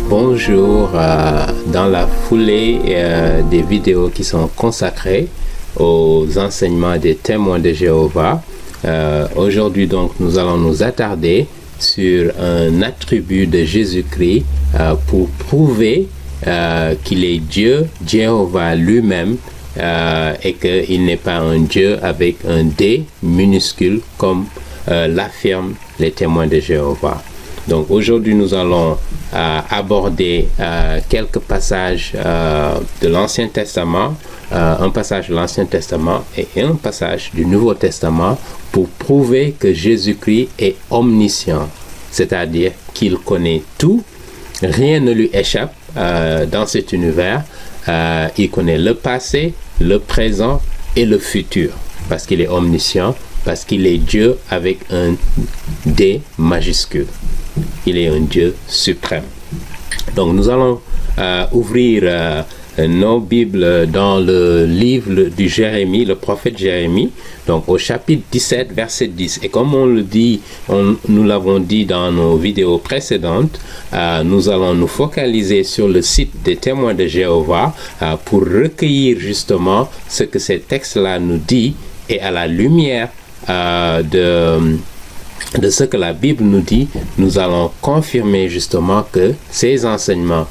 bonjour dans la foulée des vidéos qui sont consacrées aux enseignements des témoins de Jéhovah. Aujourd'hui donc nous allons nous attarder sur un attribut de Jésus-Christ pour prouver qu'il est Dieu, Jéhovah lui-même, et qu'il n'est pas un Dieu avec un D minuscule comme l'affirment les témoins de Jéhovah. Donc aujourd'hui nous allons aborder quelques passages de l'Ancien Testament, un passage de l'Ancien Testament et un passage du Nouveau Testament pour prouver que Jésus-Christ est omniscient, c'est-à-dire qu'il connaît tout, rien ne lui échappe dans cet univers. Il connaît le passé, le présent et le futur, parce qu'il est omniscient, parce qu'il est Dieu avec un D majuscule. Il est un Dieu suprême. Donc nous allons ouvrir nos Bibles dans le livre du Jérémie, le prophète Jérémie, donc au chapitre 17, verset 10. Et comme nous l'avons dit dans nos vidéos précédentes, nous allons nous focaliser sur le site des témoins de Jéhovah pour recueillir justement ce que ces textes-là nous disent et à la lumière de ce que la Bible nous dit, nous allons confirmer justement que ces enseignements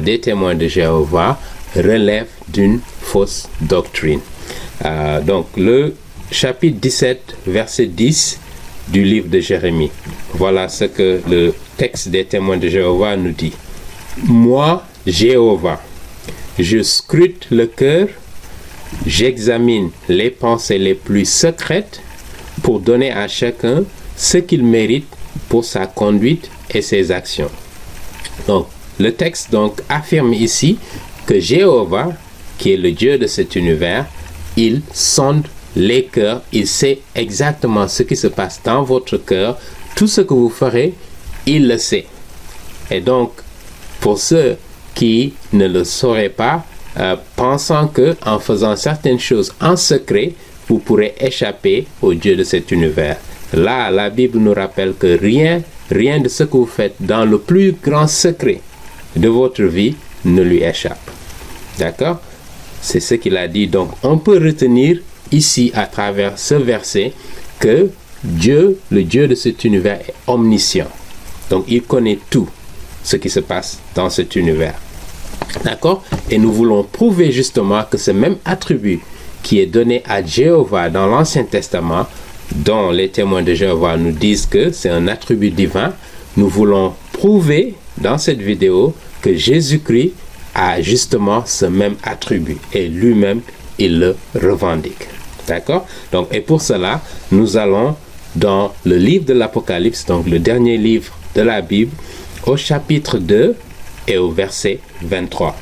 des témoins de Jéhovah relèvent d'une fausse doctrine. Donc le chapitre 17, verset 10 du livre de Jérémie. Voilà ce que le texte des témoins de Jéhovah nous dit. Moi, Jéhovah, je scrute le cœur, j'examine les pensées les plus secrètes pour donner à chacun ce qu'il mérite pour sa conduite et ses actions. Donc, le texte affirme ici que Jéhovah, qui est le Dieu de cet univers, il sonde les cœurs, il sait exactement ce qui se passe dans votre cœur, tout ce que vous ferez, il le sait. Et donc, pour ceux qui ne le sauraient pas, pensant que en faisant certaines choses en secret, vous pourrez échapper au Dieu de cet univers. Là, la Bible nous rappelle que rien de ce que vous faites dans le plus grand secret de votre vie ne lui échappe. D'accord? C'est ce qu'il a dit. Donc, on peut retenir ici, à travers ce verset, que Dieu, le Dieu de cet univers, est omniscient. Donc, il connaît tout ce qui se passe dans cet univers. D'accord? Et nous voulons prouver justement que ce même attribut qui est donné à Jéhovah dans l'Ancien Testament, dont les témoins de Jéhovah nous disent que c'est un attribut divin, nous voulons prouver dans cette vidéo que Jésus-Christ a justement ce même attribut et lui-même il le revendique. D'accord? Donc, et pour cela, nous allons dans le livre de l'Apocalypse, donc le dernier livre de la Bible, au chapitre 2 et au verset 23.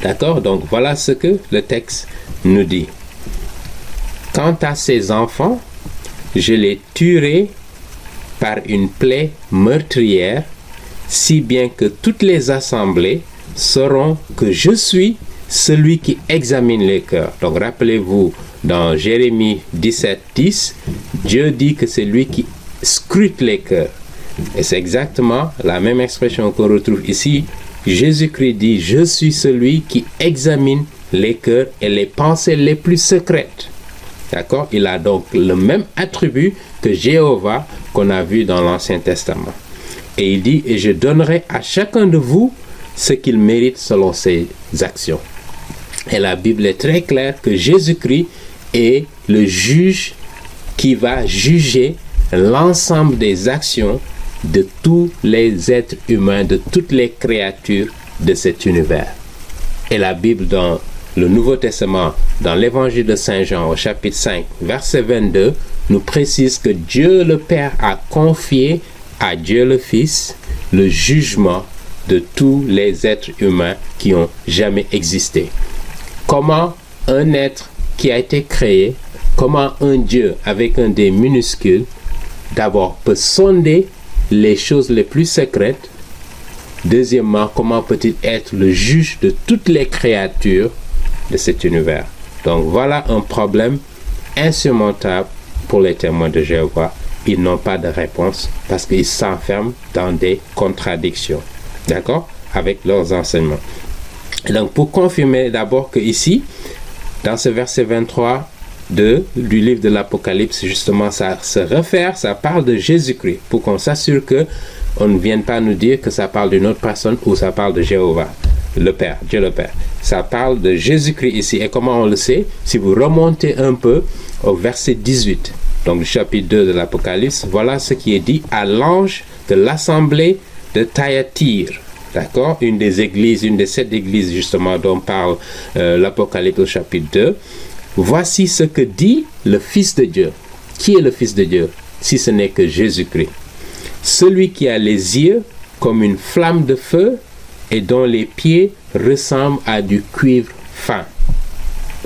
D'accord? Donc voilà ce que le texte nous dit. Quant à ces enfants, je les tuerai par une plaie meurtrière, si bien que toutes les assemblées sauront que je suis celui qui examine les cœurs. Donc rappelez-vous, dans Jérémie 17, 10, Dieu dit que c'est lui qui scrute les cœurs. Et c'est exactement la même expression qu'on retrouve ici. Jésus-Christ dit, je suis celui qui examine les cœurs et les pensées les plus secrètes. D'accord? Il a donc le même attribut que Jéhovah qu'on a vu dans l'Ancien Testament. Et il dit, et je donnerai à chacun de vous ce qu'il mérite selon ses actions. Et la Bible est très claire que Jésus-Christ est le juge qui va juger l'ensemble des actions de tous les êtres humains, de toutes les créatures de cet univers. Et la Bible dans le Nouveau Testament, dans l'Évangile de Saint Jean au chapitre 5, verset 22, nous précise que Dieu le Père a confié à Dieu le Fils le jugement de tous les êtres humains qui ont jamais existé. Comment un être qui a été créé, comment un Dieu avec un D minuscule, d'abord peut sonder les choses les plus secrètes. Deuxièmement, comment peut-il être le juge de toutes les créatures de cet univers? Donc voilà un problème insurmontable pour les témoins de Jéhovah. Ils n'ont pas de réponse parce qu'ils s'enferment dans des contradictions. d'accord, avec leurs enseignements. Et donc, pour confirmer d'abord que ici, dans ce verset 23 du livre de l'Apocalypse, justement, ça parle de Jésus-Christ, pour qu'on s'assure que on ne vienne pas nous dire que ça parle d'une autre personne ou ça parle de Jéhovah, le Père, Dieu le Père. Ça parle de Jésus-Christ ici. Et comment on le sait? Si vous remontez un peu au verset 18, donc le chapitre 2 de l'Apocalypse, voilà ce qui est dit à l'ange de l'assemblée de Thyatire. D'accord? Une des 7 églises justement dont parle l'Apocalypse au chapitre 2. Voici ce que dit le Fils de Dieu. Qui est le Fils de Dieu? Si ce n'est que Jésus-Christ. Celui qui a les yeux comme une flamme de feu et dont les pieds ressemblent à du cuivre fin.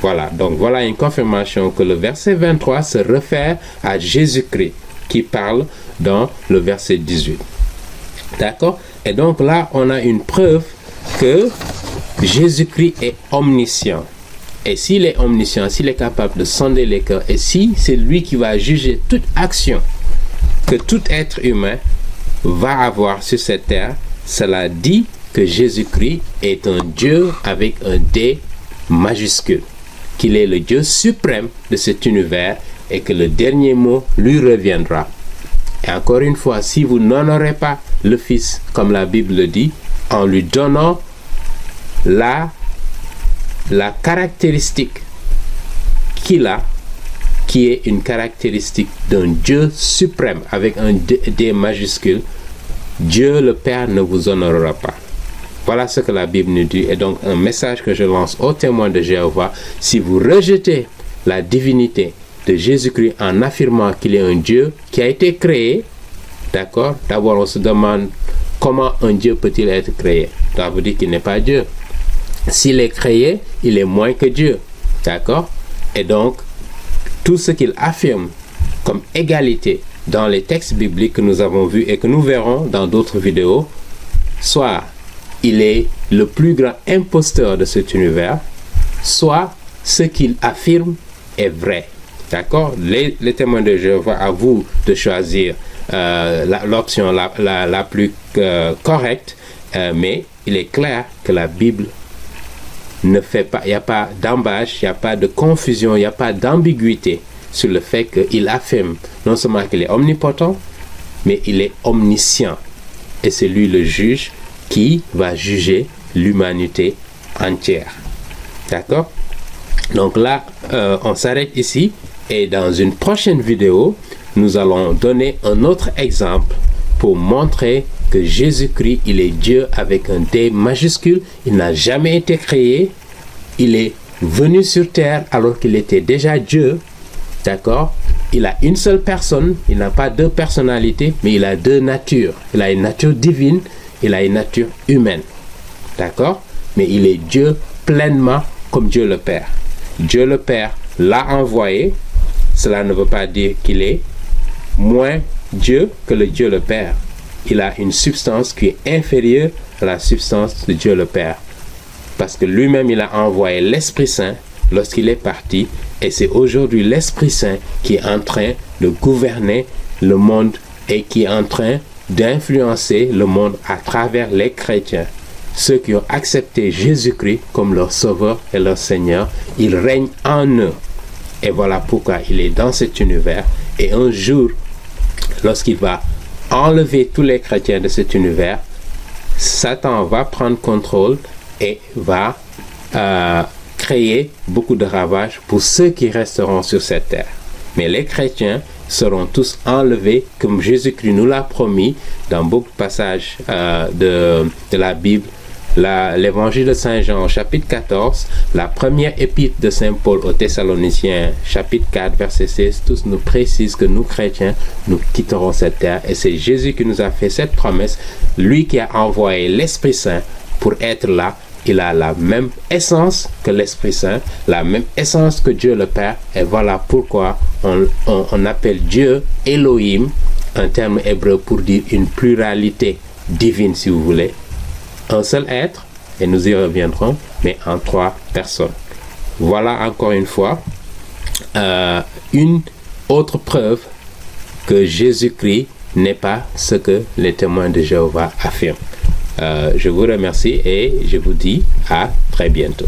Voilà, donc voilà une confirmation que le verset 23 se réfère à Jésus-Christ qui parle dans le verset 18. D'accord? Et donc là, on a une preuve que Jésus-Christ est omniscient. Et s'il est omniscient, s'il est capable de sonder les cœurs, et si c'est lui qui va juger toute action que tout être humain va avoir sur cette terre, cela dit que Jésus-Christ est un Dieu avec un D majuscule, qu'il est le Dieu suprême de cet univers et que le dernier mot lui reviendra. Et encore une fois, si vous n'honorez pas le Fils, comme la Bible le dit, en lui donnant la caractéristique qu'il a, qui est une caractéristique d'un Dieu suprême avec un D majuscule, Dieu le Père ne vous honorera pas. Voilà ce que la Bible nous dit. Et donc un message que je lance aux témoins de Jéhovah: si vous rejetez la divinité de Jésus-Christ en affirmant qu'il est un Dieu qui a été créé, d'accord, d'abord on se demande comment un Dieu peut-il être créé. Ça veut dire qu'il n'est pas Dieu. S'il est créé, il est moins que Dieu, d'accord. Et donc tout ce qu'il affirme comme égalité dans les textes bibliques que nous avons vus et que nous verrons dans d'autres vidéos, soit il est le plus grand imposteur de cet univers, soit ce qu'il affirme est vrai. D'accord? Les témoins de Jéhovah, à vous de choisir l'option la plus correcte, mais il est clair que la Bible ne fait pas, il n'y a pas d'embâche, il n'y a pas de confusion, il n'y a pas d'ambiguïté sur le fait qu'il affirme non seulement qu'il est omnipotent, mais il est omniscient. Et c'est lui le juge qui va juger l'humanité entière. D'accord? Donc là, on s'arrête ici et dans une prochaine vidéo, nous allons donner un autre exemple pour montrer que Jésus-Christ, il est Dieu avec un D majuscule. Il n'a jamais été créé. Il est venu sur terre alors qu'il était déjà Dieu. D'accord? Il a une seule personne. Il n'a pas deux personnalités, mais il a deux natures. Il a une nature divine. Il a une nature humaine. D'accord? Mais il est Dieu pleinement comme Dieu le Père. Dieu le Père l'a envoyé. Cela ne veut pas dire qu'il est moins Dieu que le Dieu le Père. Il a une substance qui est inférieure à la substance de Dieu le Père. Parce que lui-même, il a envoyé l'Esprit Saint lorsqu'il est parti. Et c'est aujourd'hui l'Esprit Saint qui est en train de gouverner le monde et qui est en train d'influencer le monde à travers les chrétiens. Ceux qui ont accepté Jésus-Christ comme leur Sauveur et leur Seigneur, il règne en eux. Et voilà pourquoi il est dans cet univers. Et un jour, lorsqu'il va enlever tous les chrétiens de cet univers, Satan va prendre contrôle et va créer beaucoup de ravages pour ceux qui resteront sur cette terre. Mais les chrétiens seront tous enlevés comme Jésus-Christ nous l'a promis dans beaucoup de passages de la Bible. L'évangile de Saint Jean, chapitre 14, la première épître de Saint Paul aux Thessaloniciens, chapitre 4, verset 16, tous nous précisent que nous, chrétiens, nous quitterons cette terre. Et c'est Jésus qui nous a fait cette promesse, lui qui a envoyé l'Esprit Saint pour être là. Il a la même essence que l'Esprit Saint, la même essence que Dieu le Père. Et voilà pourquoi on appelle Dieu Elohim, un terme hébreu pour dire une pluralité divine, si vous voulez. Un seul être, et nous y reviendrons, mais en trois personnes. Voilà encore une fois une autre preuve que Jésus-Christ n'est pas ce que les témoins de Jéhovah affirment. Je vous remercie et je vous dis à très bientôt.